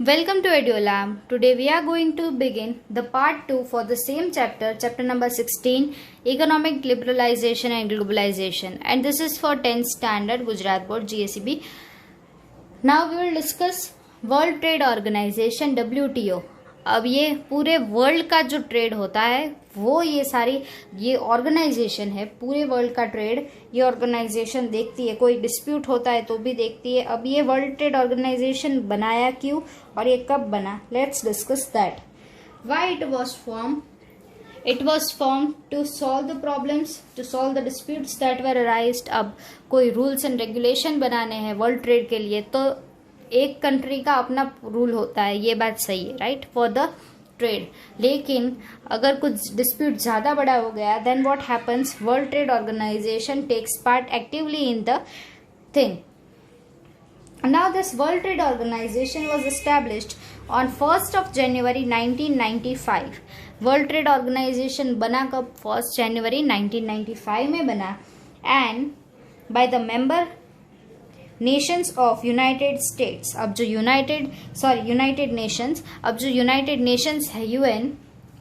Welcome to EduLab. Today we are going to begin the part 2 for the same chapter, chapter number 16, Economic Liberalization and Globalization. And this is for 10th standard Gujarat Board GSEB. Now we will discuss World Trade Organization WTO. अब ये पूरे world का जो trade होता है वो ये organisation है, पूरे वर्ल्ड का ट्रेड ये ऑर्गेनाइजेशन देखती है. कोई डिस्प्यूट होता है तो भी देखती है. अब ये वर्ल्ड ट्रेड ऑर्गेनाइजेशन बनाया क्यों और ये कब बना, let's discuss that. Why it was form. It was formed to solve the problems, to solve the disputes that were arised. अब कोई रूल्स एंड रेगुलेशन बनाने हैं वर्ल्ड ट्रेड के लिए तो एक कंट्री का अपना रूल होता है, ये बात सही है, राइट, फॉर द ट्रेड. लेकिन अगर कुछ डिस्प्यूट ज़्यादा बड़ा हो गया then what happens, World Trade Organization takes part actively in the thing. Now this World Trade Organization was established on 1st of January 1995. World Trade Organization बना कब, 1st January 1995 में बना, and by the member nations of United States. अब जो United Nations, अब जो United Nations है UN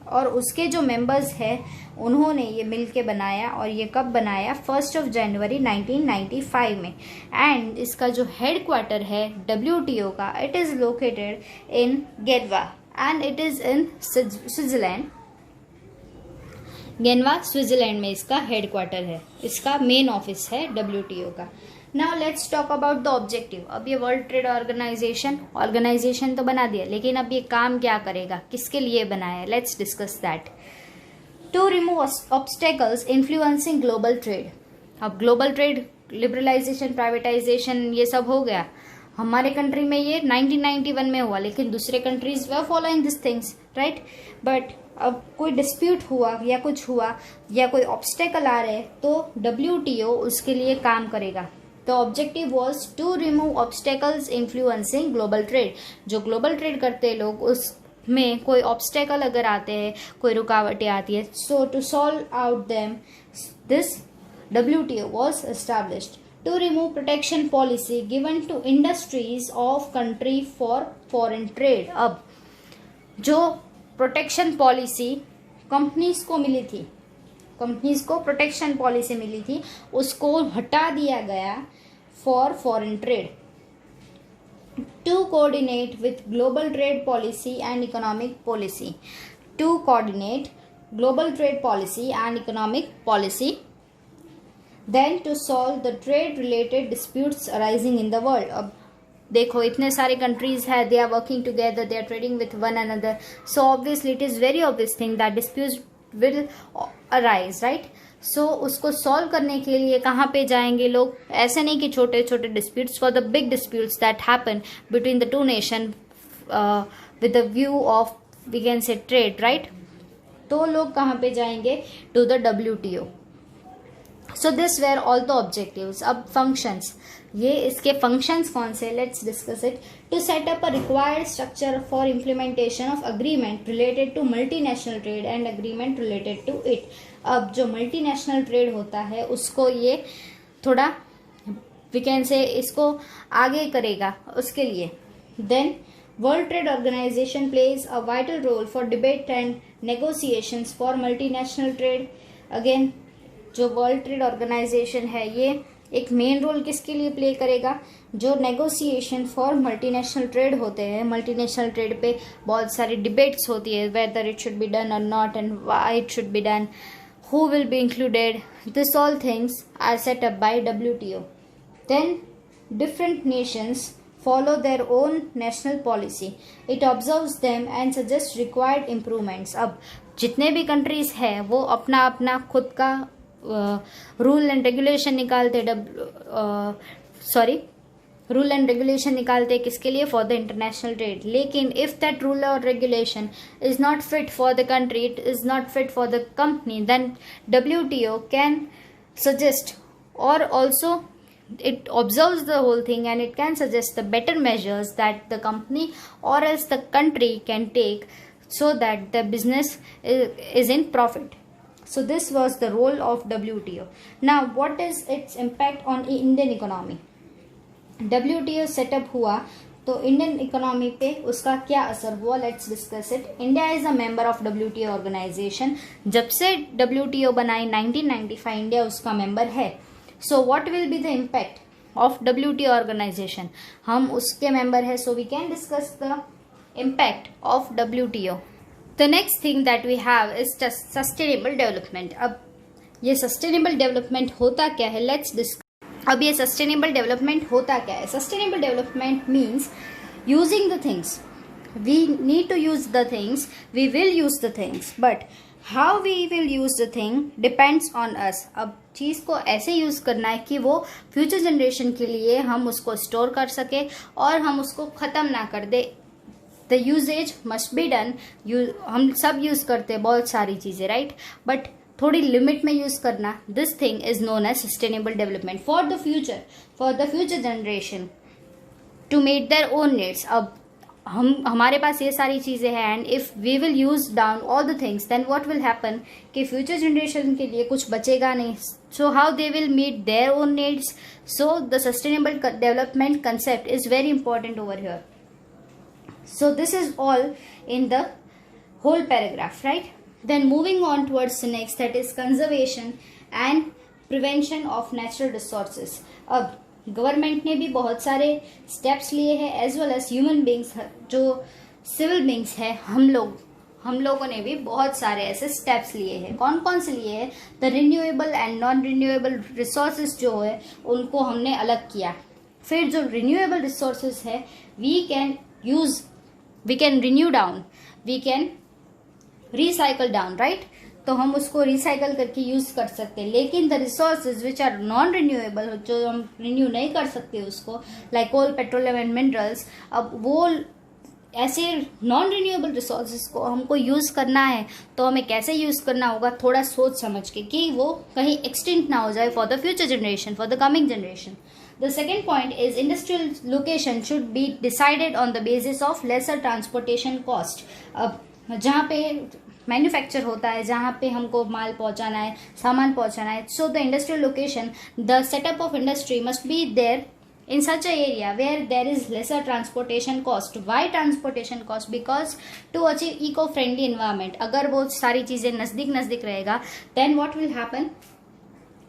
और उसके जो मेंबर्स हैं उन्होंने ये मिल के बनाया. और ये कब बनाया, 1st of January 1995 में. एंड इसका जो हेड क्वार्टर है WTO का, it is located in Geneva and it is in Switzerland. Geneva Switzerland में इसका हेड क्वार्टर है, इसका मेन ऑफिस है WTO का. Now let's talk about the objective. अब ये वर्ल्ड ट्रेड ऑर्गेनाइजेशन तो बना दिया, लेकिन अब ये काम क्या करेगा, किसके लिए बनाया, let's discuss that. To remove obstacles influencing global trade. अब ग्लोबल ट्रेड, लिबरलाइजेशन, प्राइवेटाइजेशन ये सब हो गया. हमारे कंट्री में ये 1991 में हुआ, लेकिन दूसरे countries were following this things, right. But अब कोई डिस्प्यूट हुआ या कुछ हुआ या कोई ऑब्स्टेकल आ रहे तो WTO उसके लिए काम करेगा. The objective was to remove obstacles influencing global trade. जो ग्लोबल ट्रेड करते लोग उसमें कोई ऑब्स्टेकल अगर आते हैं, कोई रुकावटें आती है, so to solve out them this WTO was established to remove protection policy given to industries of country for foreign trade. अब जो प्रोटेक्शन पॉलिसी कंपनीज को मिली थी, कंपनीज को प्रोटेक्शन पॉलिसी मिली थी, उसको हटा दिया गया for foreign trade. To coordinate with global trade policy and economic policy. To coordinate global trade policy and economic policy. Then to solve the trade related disputes arising in the world. अब देखो इतने सारे countries है, they are working together, they are trading with one another, so obviously it is very obvious thing that disputes will arise, right. So उसको solve करने के लिए कहाँ पे जाएंगे लोग, ऐसे नहीं कि छोटे छोटे disputes, for the big disputes that happen between the two nation with the view of we can say trade, right. तो लोग कहाँ पे जाएंगे, to the WTO. So this were all the objectives. अब फंक्शंस, ये इसके फंक्शंस कौन से, let's discuss it. To set up a required structure for implementation of agreement related to multinational trade and agreement related to it. अब जो multinational trade होता है उसको ये थोड़ा वी कैन से इसको आगे करेगा उसके लिए. Then World Trade Organization plays a vital role for debate and negotiations for multinational trade. Again जो वर्ल्ड ट्रेड ऑर्गेनाइजेशन है ये एक मेन रोल किसके लिए प्ले करेगा, जो नेगोशिएशन फॉर मल्टीनेशनल ट्रेड होते हैं. मल्टीनेशनल ट्रेड पे बहुत सारी डिबेट्स होती है, whether it should be done और not and why it should be done, who will be included. This all things are set up by WTO. Then different nations follow their own national policy. It observes them and suggests required improvements. अब जितने भी countries है वो अपना अपना खुद का rule and regulation निकालते, रूल एंड रेगुलेशन निकालते किसके लिए, फॉर द इंटरनेशनल ट्रेड. लेकिन इफ दैट रूल और regulation is not fit for the country, it is not fit for the company, then WTO can suggest और also it observes the whole thing and it can suggest the better measures that the company or else the country can take so that the business is in profit. So this was the role of WTO. Now what is its impact on Indian economy? WTO setup हुआ तो Indian economy पे उसका क्या असर हुआ, let's discuss it. India is a member of WTO organization. जब से WTO बनाई 1995 इंडिया उसका मेंबर है। So what will be the impact of WTO organization, हम उसके मेंबर है, so we can discuss the impact of WTO। The next thing that we have is sustainable development. अब ये सस्टेनेबल डेवलपमेंट होता क्या है, लेट्स डिस्कस। अब ये सस्टेनेबल डेवलपमेंट होता क्या है? Sustainable development means using the things, we need to use the things, we will use the things, but how we will use the thing depends on us. अब चीज़ को ऐसे use करना है कि वो फ्यूचर जनरेशन के लिए हम उसको स्टोर कर सके और हम उसको ख़त्म ना कर दे। The uses must be done. हम सब यूज करते हैं बहुत सारी चीज़ें, राइट, बट थोड़ी लिमिट में यूज करना। This thing is known as sustainable development for the future generation to meet their own needs. अब हमारे पास ये सारी चीजें हैं and if we will use down all the things then what will happen कि फ्यूचर जनरेशन के लिए कुछ बचेगा नहीं। So how they will meet their own needs. So the sustainable development concept is very important over here. So this is all in the whole paragraph, right? Then moving on towards the next, that is conservation and prevention of natural resources. अब government ने भी बहुत सारे steps लिए हैं as well as human beings, जो civil beings है, हम लोगों ने भी बहुत सारे ऐसे स्टेप्स लिए हैं. कौन कौन से लिए हैं? The renewable and non renewable resources जो है उनको हमने अलग किया. फिर जो रिन्यूएबल रिसोर्सेज है we can renew down, we can recycle down, right. तो हम उसको रिसाइकल करके यूज कर सकते हैं. लेकिन the resources which are non renewable, जो हम रिन्यू नहीं कर सकते उसको, like coal, petroleum and minerals, अब वो ऐसे नॉन रिन्यूएबल रिसोर्सेज को हमको यूज करना है तो हमें कैसे यूज करना होगा, थोड़ा सोच समझ के, कि वो कहीं एक्सटिंक्ट ना हो जाए for the future generation, for the coming generation. The second point is industrial location should be decided on the basis of lesser transportation cost. अब जहाँ पे मैन्युफैक्चर होता है, जहाँ पे हमको माल पहुँचाना है, सामान पहुँचाना है, so the industrial location, the setup of industry must be there in such a area where there is lesser transportation cost. Why transportation cost? Because to achieve eco-friendly environment. अगर वो सारी चीज़ें नज़दीक रहेगा then what will happen?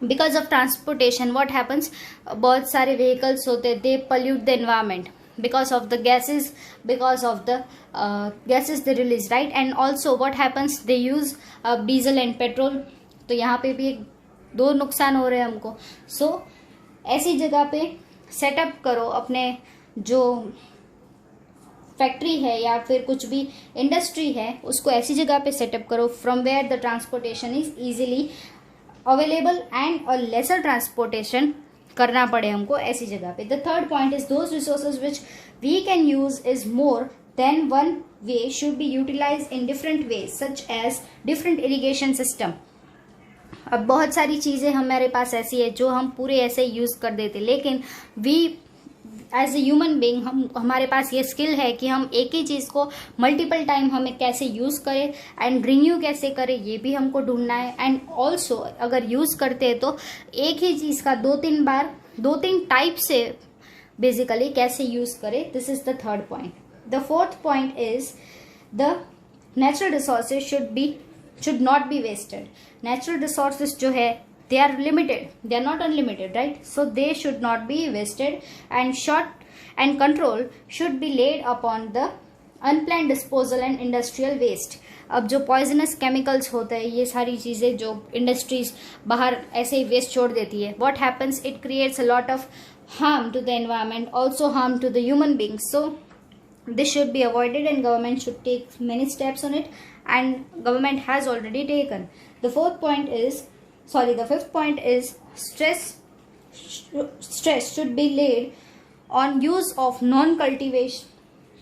Because of transportation what happens, बहुत सारे vehicles होते, they pollute the environment because of the gases, they release, right. And also what happens, they use diesel and petrol. तो यहाँ पे भी दो नुकसान हो रहे हैं हमको. So ऐसी जगह पे सेटअप करो अपने जो फैक्ट्री है या फिर कुछ भी इंडस्ट्री है उसको ऐसी जगह पे सेटअप करो from where the transportation is easily available and a lesser transportation करना पड़े हमको ऐसी जगह पे. The third point is those resources which we can use is more than one way should be utilize in different ways such as different irrigation system. अब बहुत सारी चीजें हमारे पास ऐसी है जो हम पूरे ऐसे यूज कर देते, लेकिन we as a human being हमारे पास ये स्किल है कि हम एक ही चीज़ को मल्टीपल टाइम हमें कैसे यूज़ करें एंड रिन्यू कैसे करें, ये भी हमको ढूंढना है. एंड ऑल्सो अगर यूज़ करते हैं तो एक ही चीज़ का दो तीन टाइप से बेसिकली कैसे यूज़ करें. This is the third point. The fourth point is the natural resources should not be wasted. Natural resources जो है they are limited, they are not unlimited, right. So they should not be wasted and control should be laid upon the unplanned disposal and industrial waste. अब जो poisonous chemicals होते हैं, ये सारी चीज़ें जो industries बाहर ऐसे ही waste छोड़ देती है, what happens, it creates a lot of harm to the environment, also harm to the human beings. So this should be avoided and government should take many steps on it, and government has already taken. The fifth point is stress should be laid on use of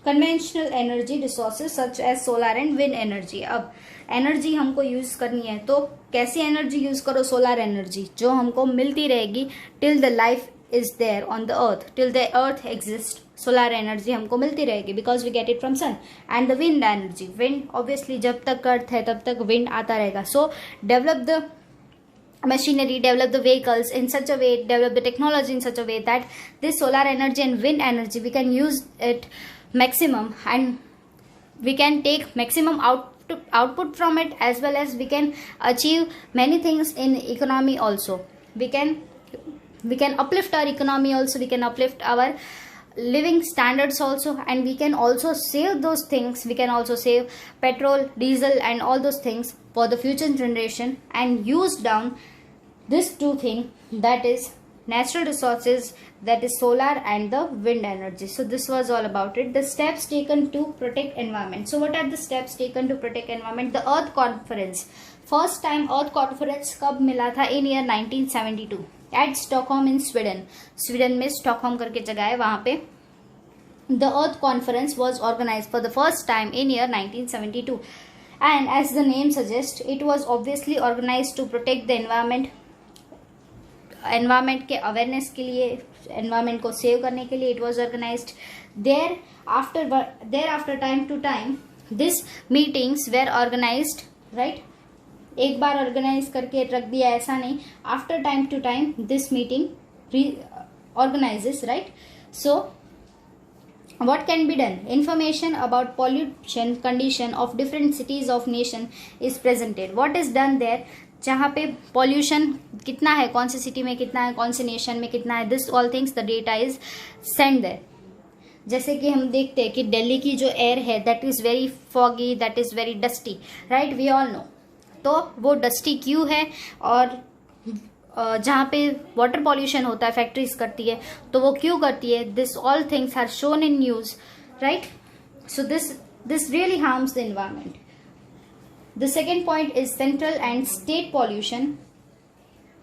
conventional energy resources such as solar and wind energy. अब energy हमको use करनी है तो कैसी energy use करो? Solar energy जो हमको मिलती रहेगी till the life is there on the earth, till the earth exist. Solar energy हमको मिलती रहेगी because we get it from sun. And the wind energy, wind obviously जब तक अर्थ है तब तक विंड आता रहेगा. So develop the machinery, develop the vehicles in such a way, develop the technology in such a way that this solar energy and wind energy, we can use it maximum, and we can take maximum output from it, as well as we can achieve many things in economy also. We can uplift our economy also, we can uplift our living standards also, and we can also save those things. We can also save petrol, diesel and all those things for the future generation, and use down this two thing, that is natural resources, that is solar and the wind energy. So this was all about it. The steps taken to protect environment. So what are the steps taken to protect environment? The Earth Conference. First time Earth Conference कब मिला था? In year 1972 at Stockholm in Sweden. Sweden में Stockholm करके जगह है, वहाँ पे the Earth Conference was organized for the first time in year 1972, and as the name suggests, it was obviously organized to protect the environment. Environment के awareness के लिए, environment को सेव करने के लिए it was organized. There after time to time this meetings were organized, right. एक बार organize करके रख दिया ऐसा नहीं, after time to time this meeting organizes, right. So what can be done? Information about pollution condition of different cities of nation is presented. What is done there? जहाँ पे pollution कितना है, कौन सी सिटी में कितना है, कौन से नेशन में कितना है, this all things the data is send their. जैसे कि हम देखते हैं कि दिल्ली की जो एयर है that is very foggy, that is very dusty, right, we all know. तो वो डस्टी क्यों है? और जहाँ पे वाटर पॉल्यूशन होता है, फैक्ट्रीज करती है, तो वो क्यों करती है? This all things are shown in news, right. So this really harms the environment. The second point is central and state pollution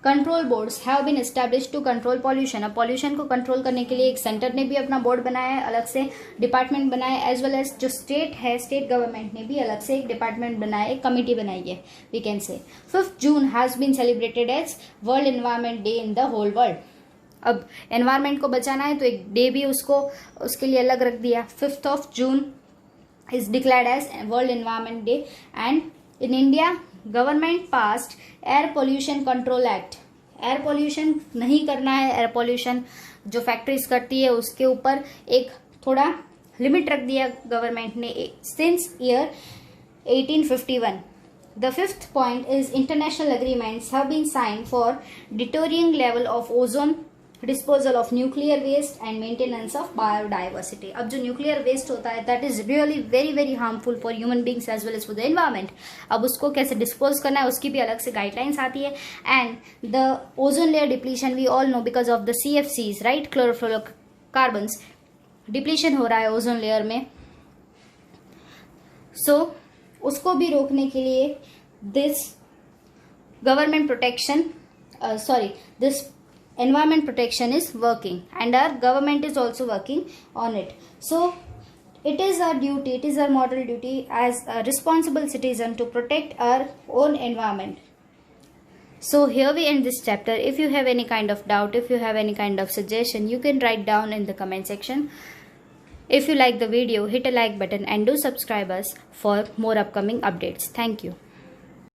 control boards have been established to control pollution. अब pollution को control करने के लिए एक centre ने भी अपना board बनाया है, अलग से डिपार्टमेंट बनाया है, एज वेल एज जो स्टेट है, स्टेट गवर्नमेंट ने भी अलग से एक डिपार्टमेंट बनाया, एक कमिटी बनाई है, we can say. 5th June has been celebrated as World Environment Day in the whole world. अब एनवायरमेंट को बचाना है तो एक डे भी उसके लिए अलग रख दिया. 5th June is declared as World Environment Day. And in India, government passed Air Pollution Control Act. Air pollution नहीं करना है, एयर पोल्यूशन जो फैक्ट्रीज करती है उसके ऊपर एक थोड़ा लिमिट रख दिया गवर्नमेंट ने since year 1851. The 5th point is international agreements have been signed for deterring level of ozone, disposal of nuclear waste and maintenance of biodiversity. अब जो न्यूक्लियर वेस्ट होता है that is really very very harmful for human beings as well as for the environment. अब उसको कैसे dispose करना है उसकी भी अलग से गाइडलाइंस आती है. And the ozone layer depletion we all know because of the CFCs, right, chlorofluorocarbons, depletion हो रहा है ओजोन लेयर में. सो उसको भी रोकने के लिए this government protection this environment protection is working, and our government is also working on it. So it is our duty, it is our moral duty as a responsible citizen to protect our own environment. So here we end this chapter. If you have any kind of doubt, if you have any kind of suggestion, you can write down in the comment section. If you like the video, hit a like button and do subscribe us for more upcoming updates. Thank you.